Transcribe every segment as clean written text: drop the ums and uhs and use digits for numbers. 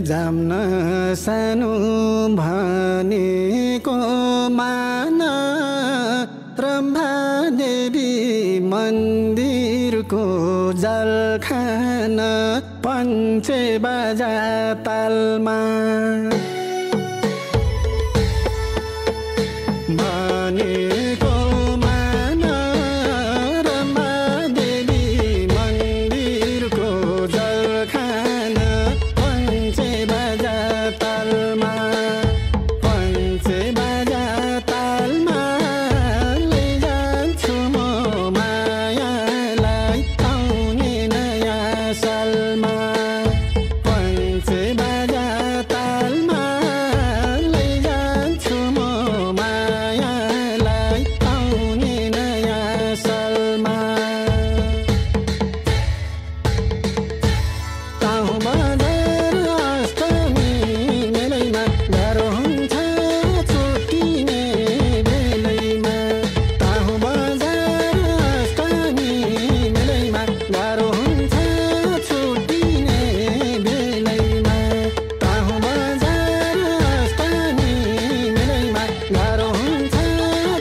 जाम्न सानो भनेको मान रम्भा देवी मन्दिरको जलखान पञ्चे बाजा तालमा भनेको मान रम्भा देवी मन्दिरको जलखान पञ्चे बाजा तालमा पञ्चे बाजा तालमा लैजान्छु म मायालाई आउने नयाँ सालमा पञ्चे बाजा तालमा लैजान्छु म मायालाई आउने नयाँ सालमा ताहु बजार अष्टमी मेलैमा गाह्रो हुन्छ छुट्टिने बेलैमा ताहु बजार अष्टमी मेलैमा गाह्रो हुन्छ छुट्टिने बेलैमा ताहु बजार अष्टमी मेलैमा गाह्रो हुन्छ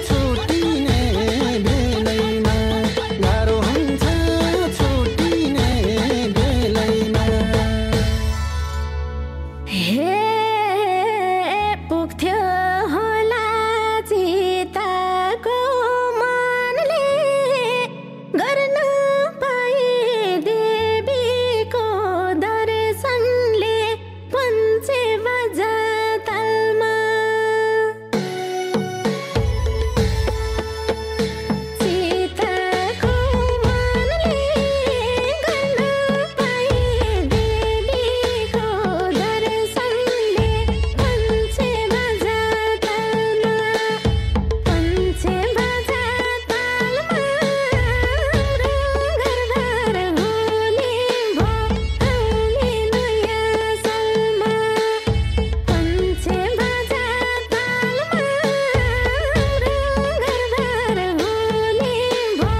छुट्टिने बेलैमा गाह्रो हुन्छ छुट्टिने बेलैमा हे पुग्थ्यो होला चिताको मनले गर्न पाए देवीको दर्शनले पञ्चे बाजा तालमा चिताको मनले गर्न पाए देवीको दर्शनले पञ्चे बाजा तालमा पञ्चे बाजा तालमा रङ्गरबार होली भो आउने नयाँ सालमा पञ्चे बाजा तालमा रङ्गरबार होली भो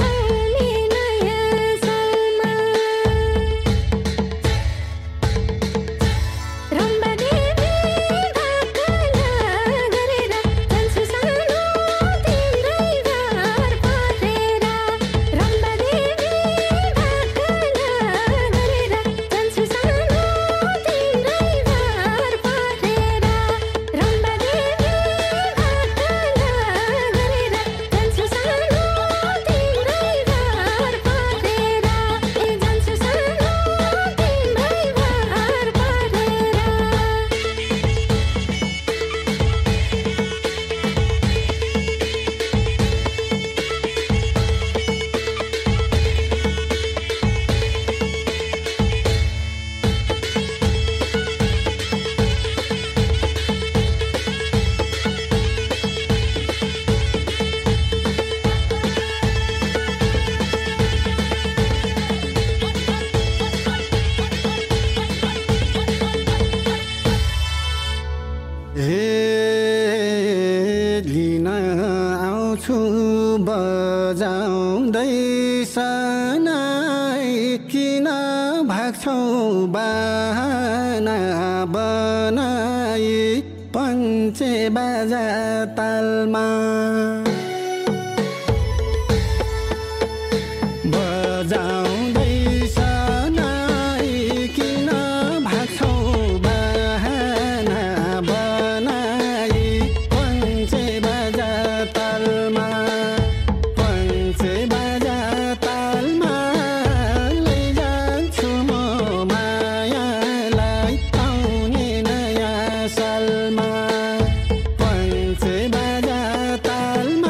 आउने नयाँ सालमा रम्भा देवी भाकला गरेर जान्छु सानो तिम्रै घर परेर रम्भा देवी भाकला गरेर जान्छु सानो तिम्रै घर परेर रम्भा देवी भाकला गरेर जान्छु सानो तिम्रै घर परेर जान्छु सानो तिम्रै घर लिन आउँछु बजाउँदै सनाई किन भाग्छौ बहाना बनाई पञ्चे बाजा तालमा बजाउँदै सनाई किन भाग्छौ बहाना बनाई पञ्चे बाजा तालमा पञ्चे बाजा तालमा लैजान्छु म मायालाई आउने नयाँ सालमा पञ्चे बाजा तालमा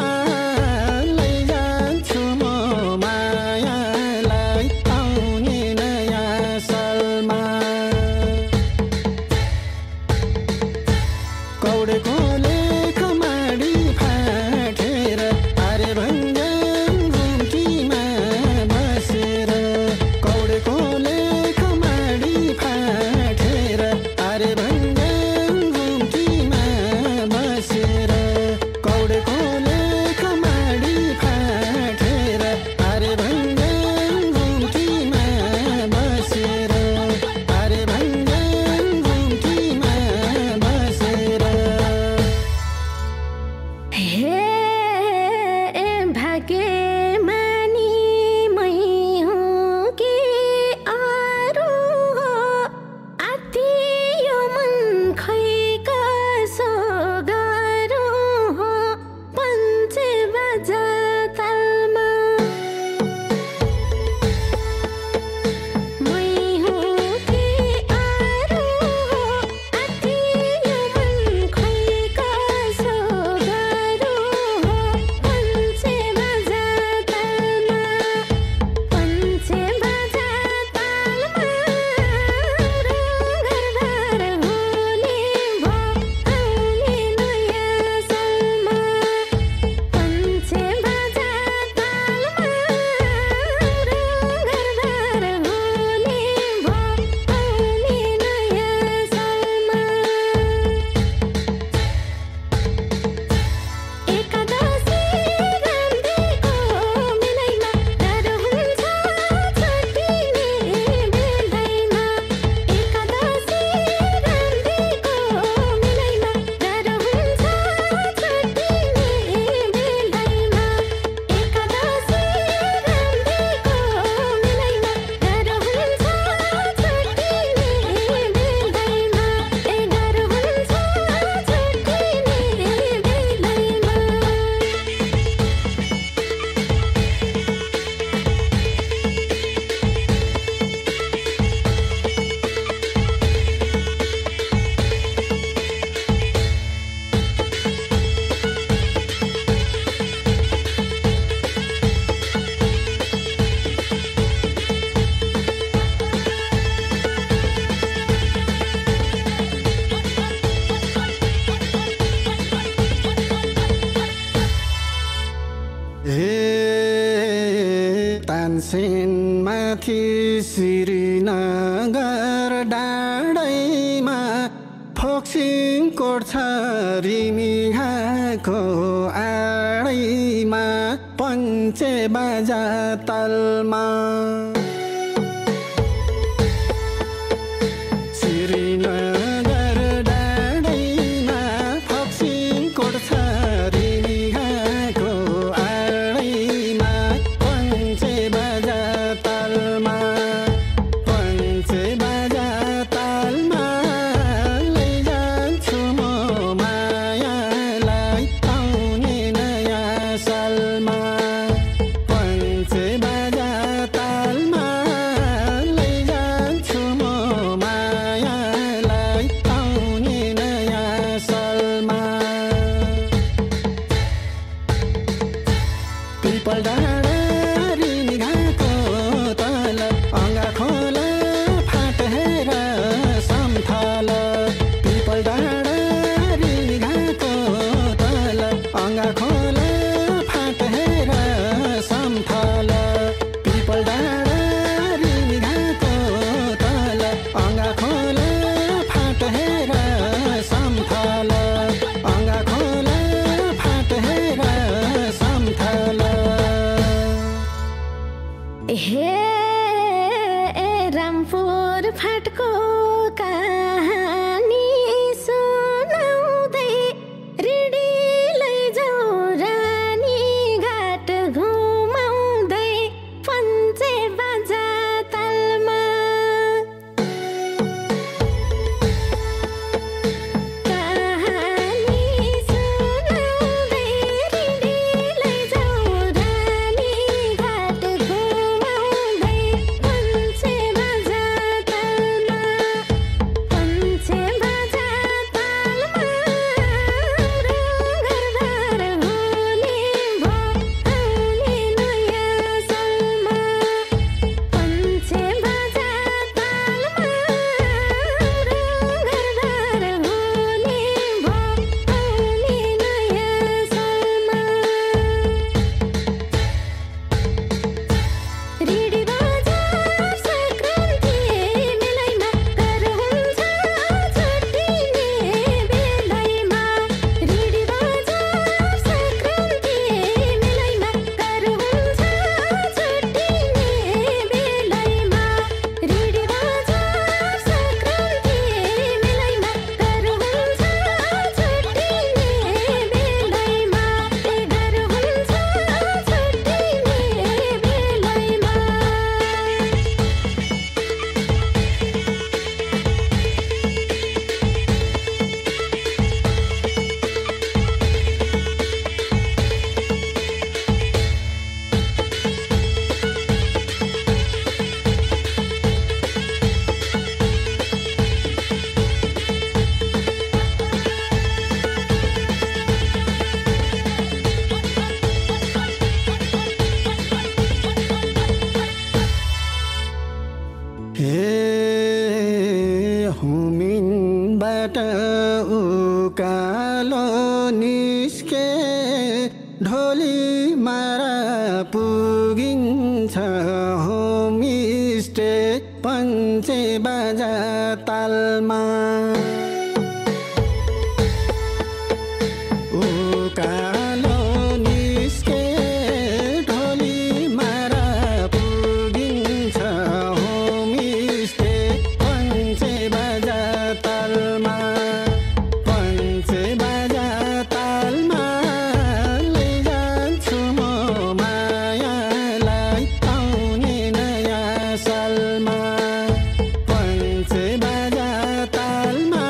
माथि श्रीनगर डाँडैमा फोक्सिङ कोर्छ रिमिघाको आडैमा पञ्चे बाजा तालमा श्रीनगर डाँडैमा फोक्सिङ कोर्छ रिमिघाको आडैमा पञ्चे बाजा तालमा पञ्चे बाजा तालमा लैजान्छु म मायालाई आउने नयाँ सालमा पञ्चे बाजा तालमा लैजान्छु म मायालाई आउने नयाँ सालमा पिपल डाँडा रिमिघाको तल अङ्गा खोला फाटेर सम्थाल पिपल डाँडा रिमिघाको तल अङ्गा खोला फाटेर सम्थाल पिपल डाँडा रिमिघाको तल अङ्गा खोला फाटेर सम्थाल अङ्गा खोला फाटेर सम्थाल हे रामपुर फाटको कहानी सुनाउँदै रिडी लैजाऊ रानी घाट घुमाउँदै पञ्चे बाजा तालमा कहानी सुनाउँदै रिडी लैजाऊ रानी घाट घुमाउँदै पञ्चे बाजा तालमा पञ्चे बाजा तालमा हाम्रो घरबार हुने भो आउने नयाँ सालमा पञ्चे बाजा तालमा हाम्रो घरबार हुने भो आउने नयाँ सालमा रिडी बजार सङ्क्रान्ति मेलैमा घर हुन्छ छुट्टिने बेलैमा रिडी बजार सङ्क्रान्ति मेलैमा घर हुन्छ छुट्टिने बेलैमा रिडी बजार सङ्क्रान्ति मेलैमा घर हुन्छ छुट्टिने बेलैमा घर हुन्छ छुट्टिने बेलैमा हे हुमिनबाट उकालो निस्के ढोली मारा पुगिन्छ होमस्टे पञ्चे बाजा तालमा उकालो निस्के ढोली मारा पुगिन्छ होमस्टे पञ्चे बाजा तालमा पञ्चे बाजा तालमा लैजान्छु म मायालाई आउने नयाँ सालमा पञ्चे बाजा तालमा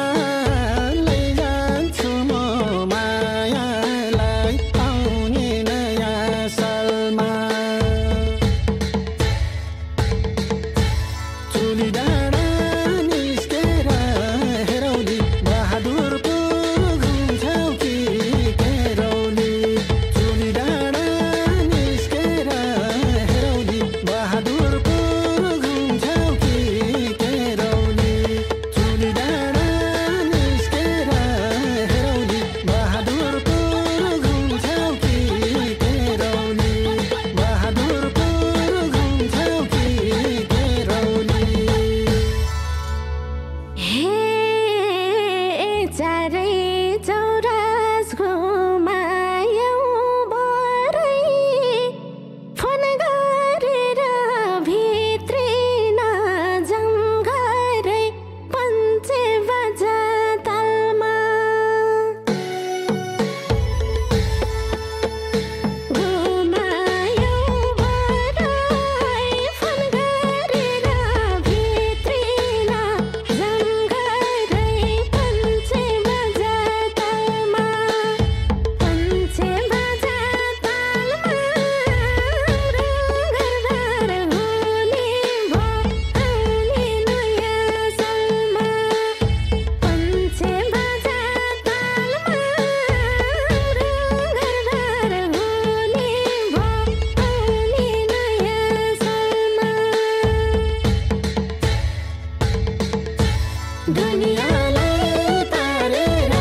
दुनियाँलाई तारेर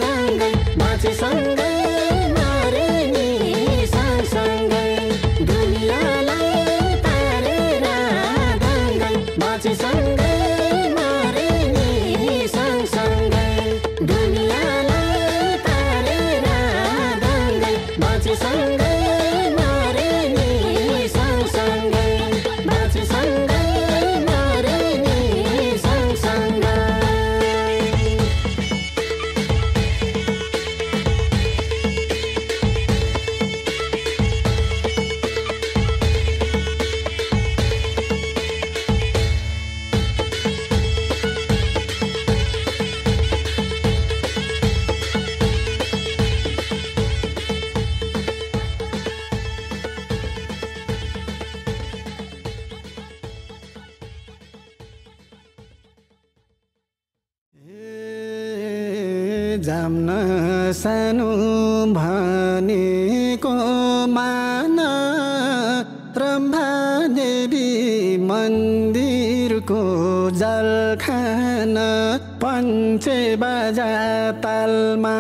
गङ्गै बाँचे सँगै मरे नि सँगसँगै दुनियाँलाई तारेर गङ्गै बाँचे सँगै मरे नि सँगसँगै दुनियाँलाई तारेर गङ्गै बाँचे सँगै मरे नि सँगसँगै बाँचे सँगै मरे नि सँगसँगै जाम्न सानो भनेको मान रम्भा देवी मन्दिरको जलखाना पञ्चे बाजा तालमा